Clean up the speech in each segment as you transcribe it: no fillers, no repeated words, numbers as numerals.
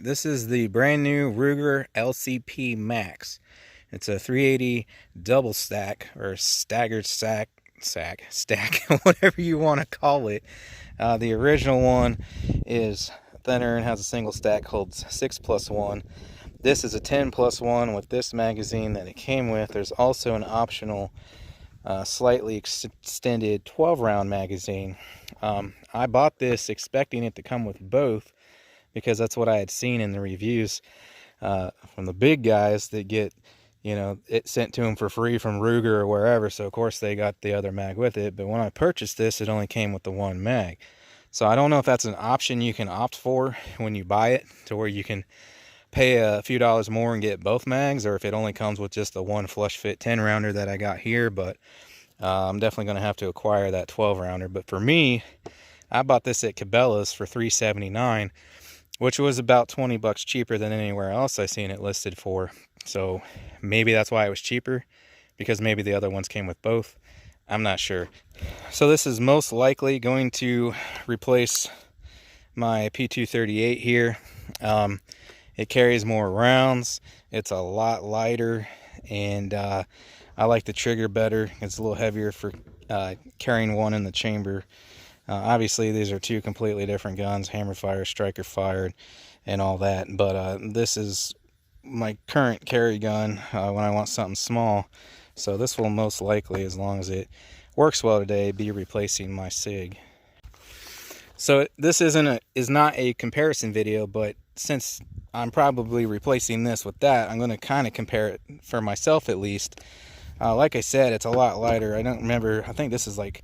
this is the brand new Ruger LCP Max. It's a 380 double stack or staggered stack, whatever you want to call it. The original one is thinner and has a single stack, holds 6+1. This is a 10+1 with this magazine that it came with. There's also an optional slightly extended 12-round magazine. I bought this expecting it to come with both, because that's what I had seen in the reviews from the big guys that get, it sent to them for free from Ruger or wherever. So of course they got the other mag with it. But when I purchased this, it only came with the one mag. So I don't know if that's an option you can opt for when you buy it, to where you can pay a few dollars more and get both mags, or if it only comes with just the one flush fit 10-rounder that I got here. But I'm definitely going to have to acquire that 12-rounder. But for me, I bought this at Cabela's for $3.79, which was about 20 bucks cheaper than anywhere else I seen it listed for. So maybe that's why it was cheaper, because maybe the other ones came with both. I'm not sure. So this is most likely going to replace my P238 here. It carries more rounds. It's a lot lighter, and I like the trigger better. It's a little heavier for carrying one in the chamber. Obviously, these are two completely different guns, hammer fire, striker fired, and all that. But this is my current carry gun when I want something small. So this will most likely, as long as it works well today, be replacing my SIG. So this is not a comparison video, but since I'm probably replacing this with that, I'm going to kind of compare it for myself at least. Like I said, it's a lot lighter. I don't remember, I think this is like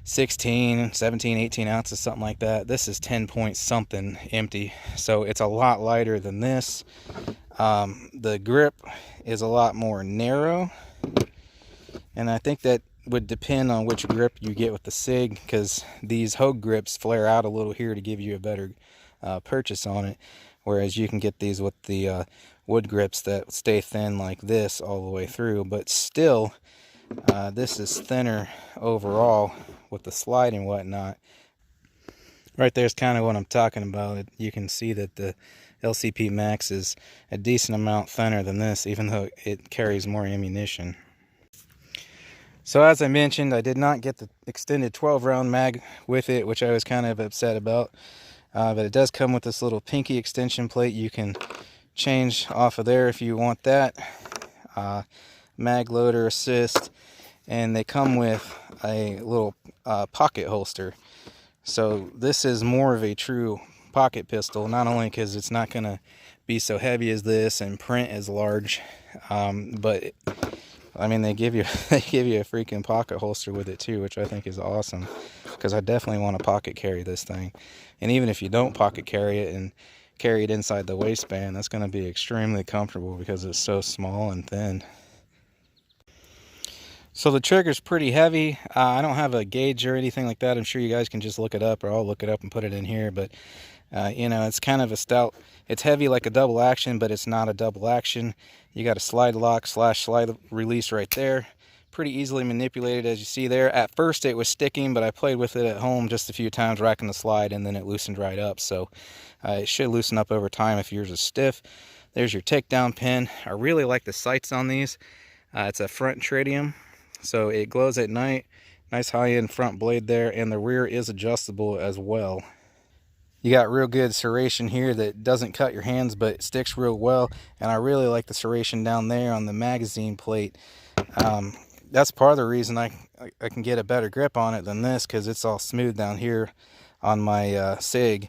16, 17, 18 ounces, something like that. This is 10 point something empty, so it's a lot lighter than this. The grip is a lot more narrow, and I think that would depend on which grip you get with the SIG, because these Hogue grips flare out a little here to give you a better purchase on it, whereas you can get these with the wood grips that stay thin like this all the way through. But still, this is thinner overall with the slide and whatnot. Right there's kind of what I'm talking about. You can see that the LCP Max is a decent amount thinner than this, even though it carries more ammunition. So as I mentioned, I did not get the extended 12-round mag with it, which I was kind of upset about. But it does come with this little pinky extension plate. You can change off of there if you want that. Mag loader assist. And they come with a little pocket holster. So this is more of a true pocket pistol, not only because it's not going to be so heavy as this and print as large, but I mean, they give you a freaking pocket holster with it too, which I think is awesome, because I definitely want to pocket carry this thing. And even if you don't pocket carry it and carry it inside the waistband, that's going to be extremely comfortable because it's so small and thin. So the trigger's pretty heavy. I don't have a gauge or anything like that. I'm sure you guys can just look it up, or I'll look it up and put it in here. But it's kind of a stout. It's heavy like a double action, but it's not a double action. You got a slide lock / slide release right there. Pretty easily manipulated, as you see there. At first it was sticking, but I played with it at home just a few times, racking the slide, and then it loosened right up. So it should loosen up over time if yours is stiff. There's your takedown pin. I really like the sights on these. It's a front tritium, so it glows at night. Nice high-end front blade there, and the rear is adjustable as well. You got real good serration here that doesn't cut your hands, but it sticks real well. And I really like the serration down there on the magazine plate. That's part of the reason I can get a better grip on it than this, because it's all smooth down here on my SIG.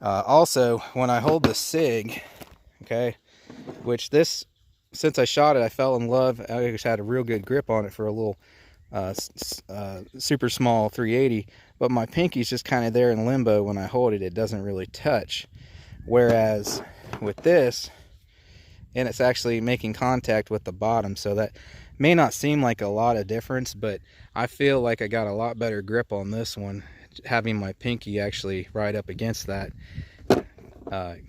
Also, when I hold the SIG, okay, which this, since I shot it, I fell in love. I just had a real good grip on it for a little super small 380, but my pinky's just kind of there in limbo. When I hold it, it doesn't really touch, whereas with this, and it's actually making contact with the bottom, so that may not seem like a lot of difference, but I feel like I got a lot better grip on this one, having my pinky actually right up against that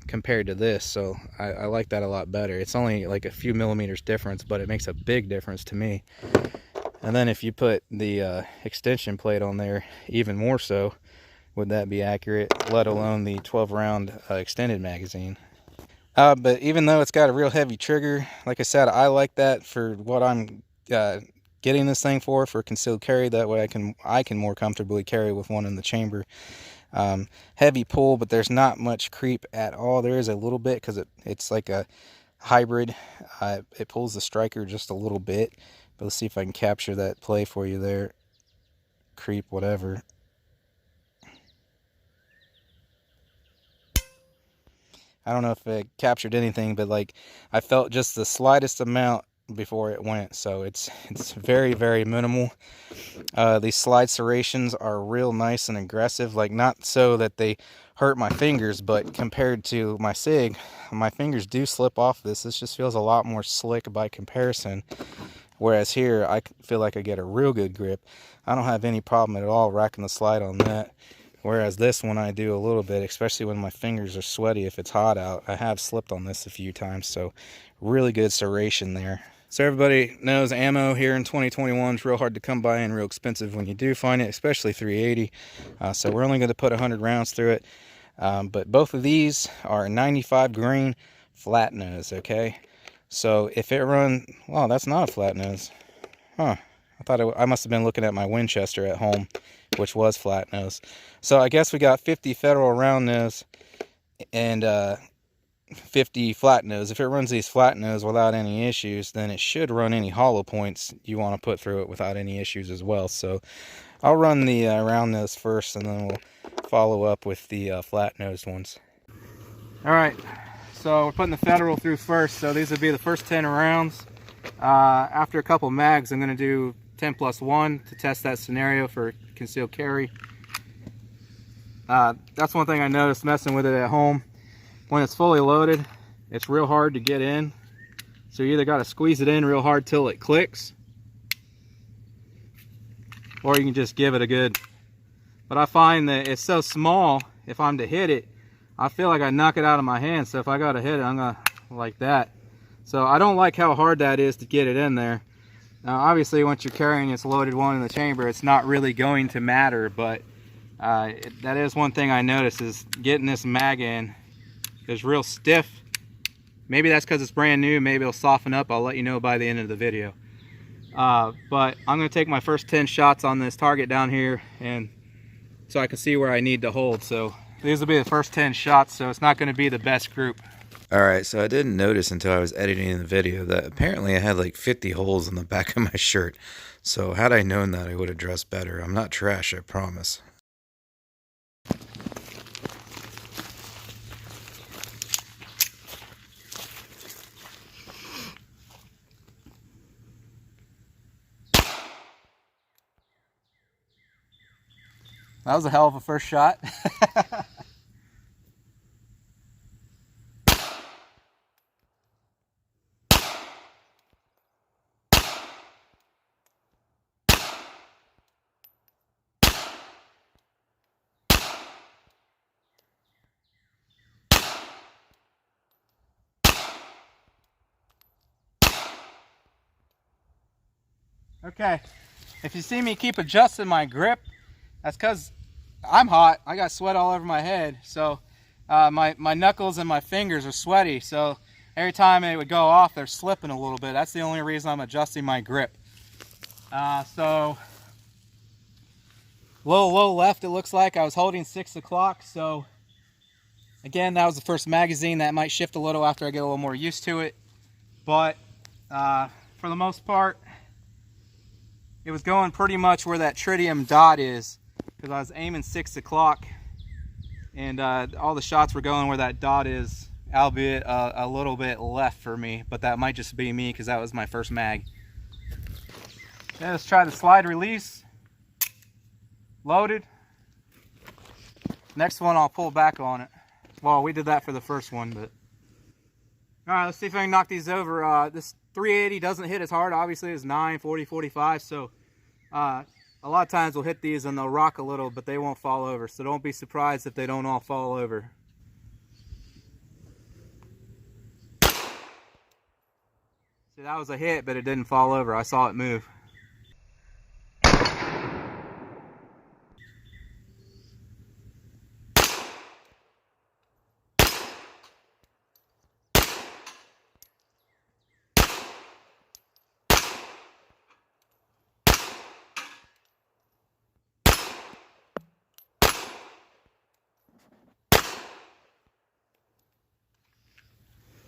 compared to this. So I like that a lot better. It's only like a few millimeters difference, but it makes a big difference to me. And then if you put the extension plate on there, even more so, would that be accurate, let alone the 12-round extended magazine. But even though it's got a real heavy trigger, like I said, I like that for what I'm getting this thing for concealed carry. That way I can more comfortably carry with one in the chamber. Heavy pull, but there's not much creep at all. There is a little bit because it's like a hybrid. It pulls the striker just a little bit, but let's see if I can capture that play for you there. Creep, whatever. I don't know if it captured anything, but like I felt just the slightest amount before it went, so it's very, very minimal. These slide serrations are real nice and aggressive, like not so that they hurt my fingers, but compared to my SIG, my fingers do slip off this. This just feels a lot more slick by comparison, whereas here I feel like I get a real good grip. I don't have any problem at all racking the slide on that. Whereas this one I do a little bit, especially when my fingers are sweaty if it's hot out. I have slipped on this a few times, so really good serration there. So everybody knows ammo here in 2021 is real hard to come by and real expensive when you do find it, especially 380. So we're only going to put 100 rounds through it. But both of these are 95 grain flat nose, okay? So if it run, well, that's not a flat nose. Huh. I must have been looking at my Winchester at home, which was flat nose. So I guess we got 50 Federal round nose and 50 flat nose. If it runs these flat nose without any issues, then it should run any hollow points you want to put through it without any issues as well. So I'll run the round nose first, and then we'll follow up with the flat nosed ones. All right, so we're putting the Federal through first. So these would be the first 10 rounds. After a couple mags, I'm going to do 10+1 to test that scenario for concealed carry. That's one thing I noticed messing with it at home. When it's fully loaded, it's real hard to get in. So you either got to squeeze it in real hard till it clicks, or you can just give it a good. But I find that it's so small, if I'm to hit it, I feel like I knock it out of my hand. So if I got to hit it, I'm going to like that. So I don't like how hard that is to get it in there. Now obviously once you're carrying this loaded one in the chamber, it's not really going to matter, but that is one thing I noticed, is getting this mag in is real stiff. Maybe that's because it's brand new, maybe it'll soften up. I'll let you know by the end of the video. But I'm going to take my first 10 shots on this target down here, and so I can see where I need to hold. So these will be the first 10 shots, so it's not going to be the best group. Alright, so I didn't notice until I was editing the video that apparently I had like 50 holes in the back of my shirt. So had I known that, I would have dressed better. I'm not trash, I promise. That was a hell of a first shot. Okay, if you see me keep adjusting my grip, that's because I'm hot. I got sweat all over my head, so my knuckles and my fingers are sweaty, so every time it would go off, they're slipping a little bit. That's the only reason I'm adjusting my grip. So low left, it looks like. I was holding 6 o'clock, so again, that was the first magazine. That might shift a little after I get a little more used to it, but for the most part, it was going pretty much where that tritium dot is, because I was aiming 6 o'clock, and all the shots were going where that dot is, albeit a little bit left for me, but that might just be me because that was my first mag. Yeah, let's try the slide release. Loaded. Next one I'll pull back on it. Well, we did that for the first one, but all right, let's see if I can knock these over. This 380 doesn't hit as hard, obviously, as 9, 40, 45, so a lot of times we'll hit these and they'll rock a little, but they won't fall over, so don't be surprised if they don't all fall over. See, that was a hit, but it didn't fall over. I saw it move.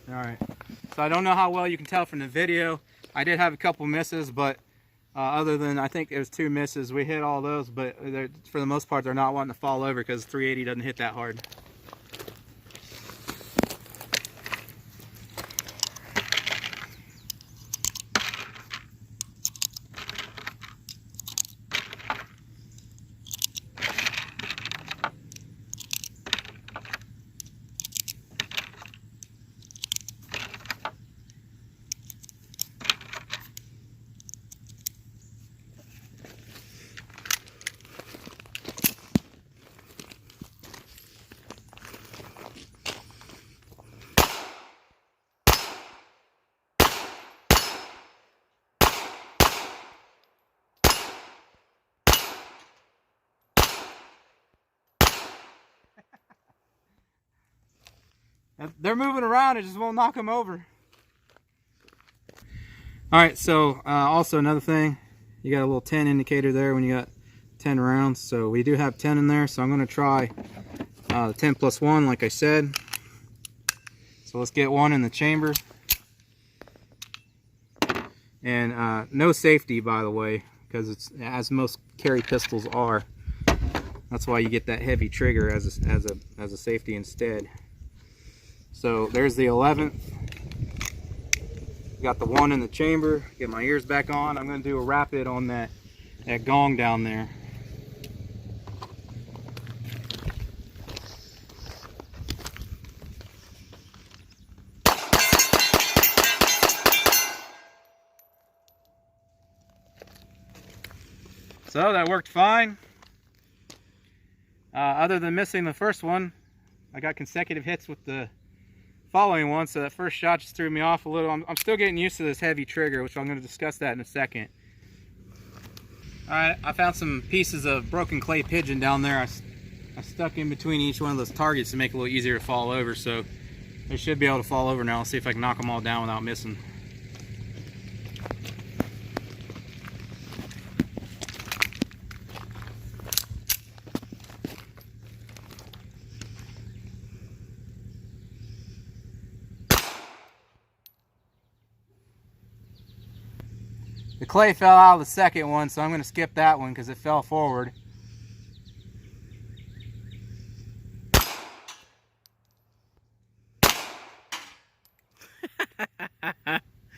All right. So I don't know how well you can tell from the video. I did have a couple misses, but other than, I think it was 2 misses, we hit all those, but for the most part, they're not wanting to fall over because 380 doesn't hit that hard. They're moving around, it just won't knock them over. Alright, so also another thing, you got a little 10 indicator there when you got 10 rounds. So we do have 10 in there, so I'm going to try the 10 plus 1 like I said. So let's get one in the chamber. And no safety, by the way, because it's as most carry pistols are. That's why you get that heavy trigger as a safety instead. So there's the 11th. Got the 1 in the chamber. Get my ears back on. I'm going to do a rapid on that gong down there. So that worked fine. Other than missing the first one, I got consecutive hits with the following one, so that first shot just threw me off a little. I'm still getting used to this heavy trigger, which I'm going to discuss that in a second. Alright, I found some pieces of broken clay pigeon down there. I stuck in between each one of those targets to make it a little easier to fall over, so they should be able to fall over now. I'll see if I can knock them all down without missing. The clay fell out of the second one, so I'm going to skip that one because it fell forward.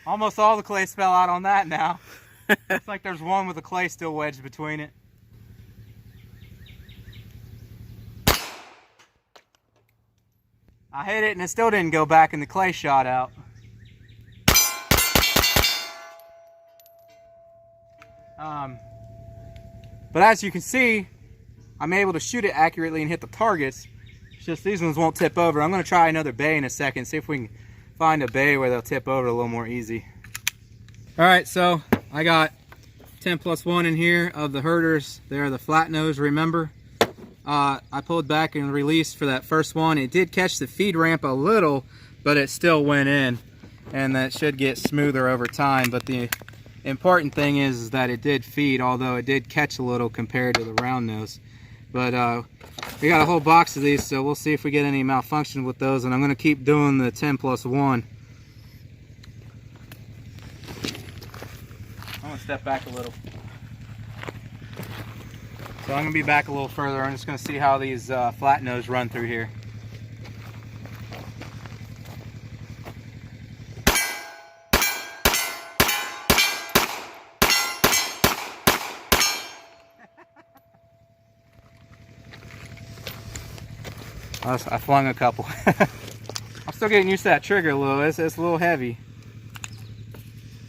Almost all the clay fell out on that now. Looks like there's one with the clay still wedged between it. I hit it and it still didn't go back and the clay shot out. But as you can see, I'm able to shoot it accurately and hit the targets. It's just these ones won't tip over. I'm going to try another bay in a second, see if we can find a bay where they'll tip over a little more easy. Alright, so I got 10 plus 1 in here of the herders. They're the flat nose, remember? I pulled back and released for that first one. It did catch the feed ramp a little, but it still went in. And that should get smoother over time, but the important thing is that it did feed, although it did catch a little compared to the round nose. But we got a whole box of these, so we'll see if we get any malfunction with those, and I'm going to keep doing the 10 plus 1. I'm going to step back a little. So I'm going to be back a little further. I'm just going to see how these flat nose run through here. I flung a couple. I'm still getting used to that trigger a little. It's a little heavy.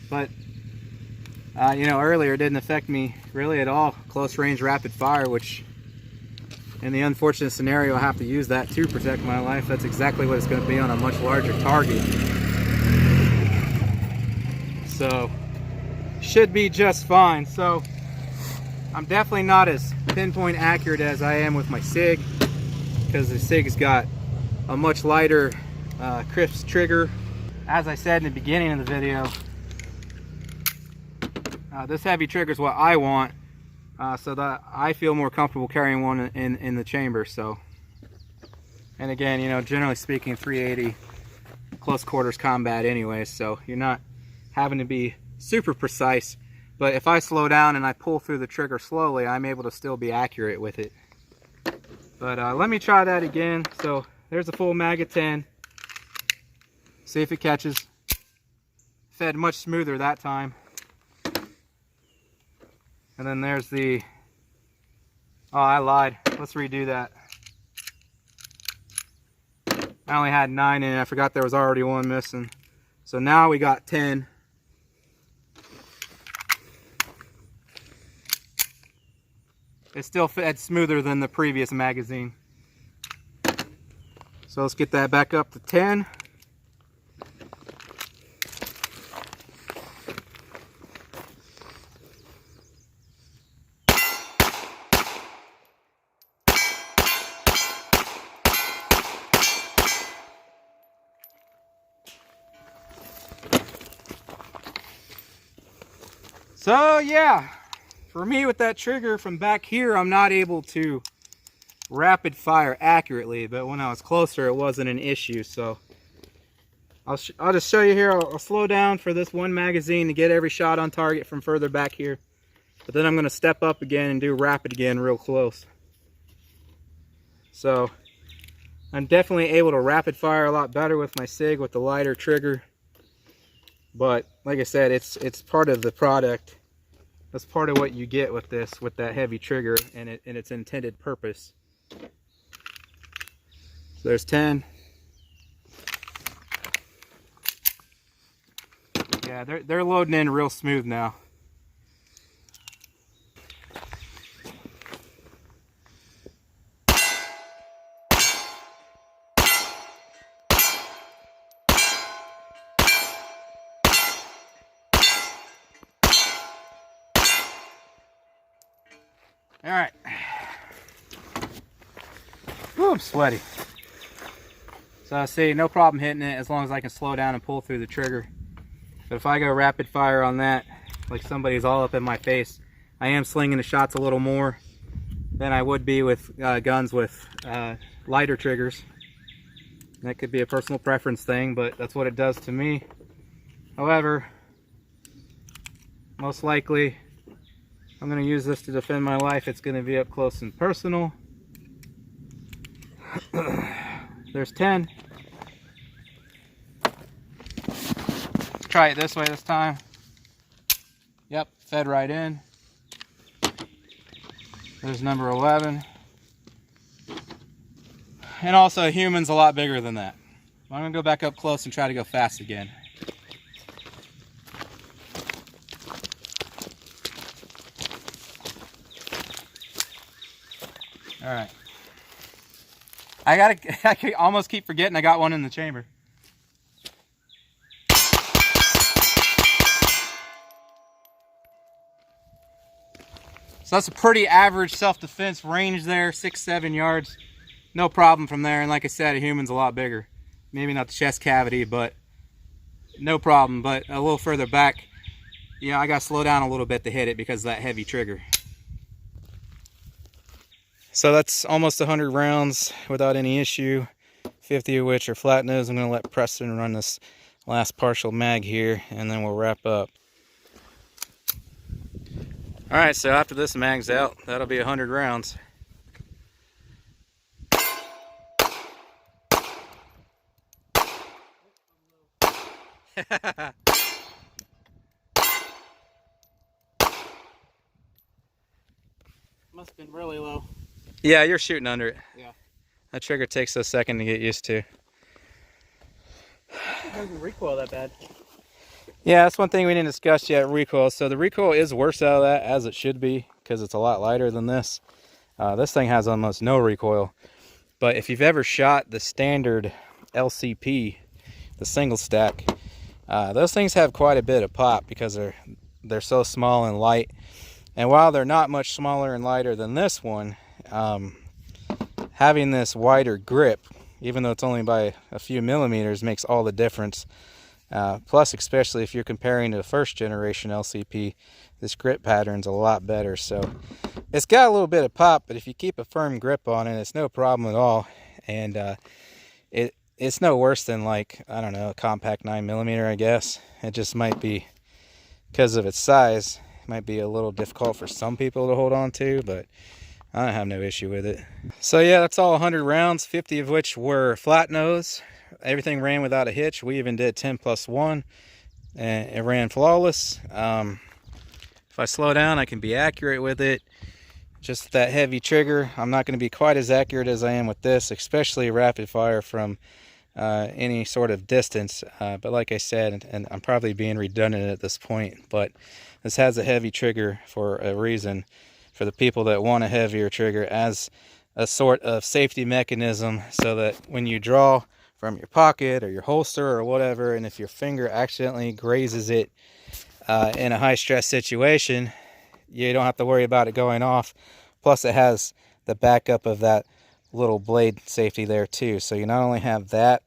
But, you know, earlier it didn't affect me really at all. Close range rapid fire, which in the unfortunate scenario I have to use that to protect my life. That's exactly what it's going to be on a much larger target. So, should be just fine. So, I'm definitely not as pinpoint accurate as I am with my SIG, because the SIG's got a much lighter crisp trigger. As I said in the beginning of the video, this heavy trigger is what I want, so that I feel more comfortable carrying one in the chamber. So, and again, you know, generally speaking, 380 close quarters combat anyway, so you're not having to be super precise. But if I slow down and I pull through the trigger slowly, I'm able to still be accurate with it. But let me try that again. So there's a full mag of 10. See if it catches. Fed much smoother that time. And then there's the... Oh, I lied. Let's redo that. I only had 9 in it. I forgot there was already one missing. So now we got 10. It still fed smoother than the previous magazine. So let's get that back up to 10. So yeah, for me with that trigger from back here, I'm not able to rapid fire accurately, but when I was closer it wasn't an issue. So I'll just show you here. I'll slow down for this one magazine to get every shot on target from further back here, but then I'm going to step up again and do rapid again real close. So I'm definitely able to rapid fire a lot better with my SIG with the lighter trigger. But like I said, it's part of the product. That's part of what you get with this, with that heavy trigger and its intended purpose. So there's 10. Yeah, they're loading in real smooth now. All right. Ooh, I'm sweaty. So I see no problem hitting it as long as I can slow down and pull through the trigger. But if I go rapid fire on that, like somebody's all up in my face, I am slinging the shots a little more than I would be with guns with lighter triggers. That could be a personal preference thing, but that's what it does to me. However, most likely, I'm going to use this to defend my life. It's going to be up close and personal. There's 10. Let's try it this way this time. Yep, fed right in. There's number 11. And also, a human's a lot bigger than that. I'm going to go back up close and try to go fast again. All right. I almost keep forgetting I got one in the chamber. So that's a pretty average self-defense range there, 6-7 yards. No problem from there. And like I said, a human's a lot bigger. Maybe not the chest cavity, but no problem. But a little further back, yeah, I got to slow down a little bit to hit it because of that heavy trigger. So that's almost 100 rounds without any issue, 50 of which are flat nose. I'm going to let Preston run this last partial mag here, and then we'll wrap up. Alright, so after this mag's out, that'll be 100 rounds. Must have been really low. Yeah, you're shooting under it. Yeah. That trigger takes a second to get used to. It doesn't recoil that bad. Yeah, that's one thing we didn't discuss yet, recoil. So the recoil is worse out of that, as it should be, because it's a lot lighter than this. This thing has almost no recoil. But if you've ever shot the standard LCP, the single stack, those things have quite a bit of pop because they're so small and light. And while they're not much smaller and lighter than this one, having this wider grip, even though it's only by a few millimeters, makes all the difference. Plus, especially if you're comparing to the first generation LCP, this grip pattern's a lot better. So it's got a little bit of pop, but if you keep a firm grip on it, it's no problem at all. And it it's no worse than, like, I don't know, a compact 9mm, I guess. It just might be, because of its size, it might be a little difficult for some people to hold on to, but I have no issue with it. So yeah, that's all 100 rounds, 50 of which were flat nose. Everything ran without a hitch. We even did 10+1, and it ran flawless. If I slow down, I can be accurate with it. Just that heavy trigger, I'm not going to be quite as accurate as I am with this, especially rapid fire from any sort of distance. But like I said, and I'm probably being redundant at this point, but this has a heavy trigger for a reason, for the people that want a heavier trigger as a sort of safety mechanism, so that when you draw from your pocket or your holster or whatever, and if your finger accidentally grazes it in a high stress situation, you don't have to worry about it going off. Plus it has the backup of that little blade safety there too. So you not only have that,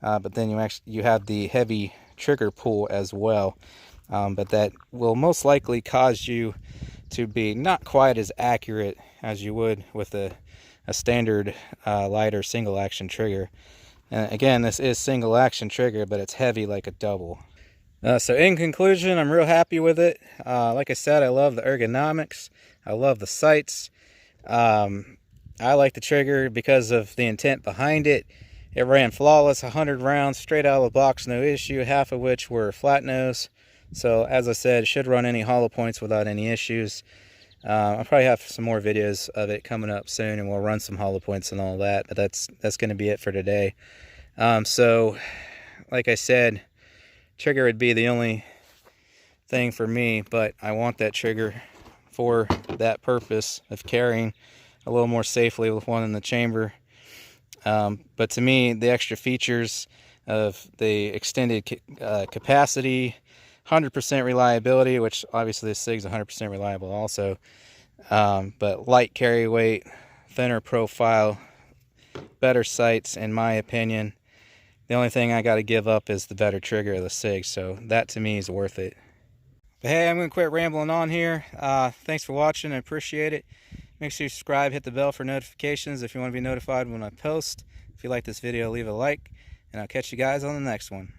but then you have the heavy trigger pull as well. But that will most likely cause you to be not quite as accurate as you would with a standard lighter single action trigger. And again, this is single action trigger, but it's heavy like a double. So in conclusion, I'm real happy with it. Like I said, I love the ergonomics. I love the sights. I like the trigger because of the intent behind it. It ran flawless, 100 rounds straight out of the box, no issue, half of which were flat nose. So as I said, it should run any hollow points without any issues. I'll probably have some more videos of it coming up soon, and we'll run some hollow points and all that, but that's going to be it for today. So like I said, trigger would be the only thing for me, but I want that trigger for that purpose of carrying a little more safely with one in the chamber. But to me, the extra features of the extended capacity, 100% reliability, which obviously this SIG's 100% reliable also, but light carry weight, thinner profile, better sights in my opinion. The only thing I got to give up is the better trigger of the SIG, so that to me is worth it. But hey, I'm going to quit rambling on here. Thanks for watching, I appreciate it. Make sure you subscribe, hit the bell for notifications if you want to be notified when I post. If you like this video, leave a like, and I'll catch you guys on the next one.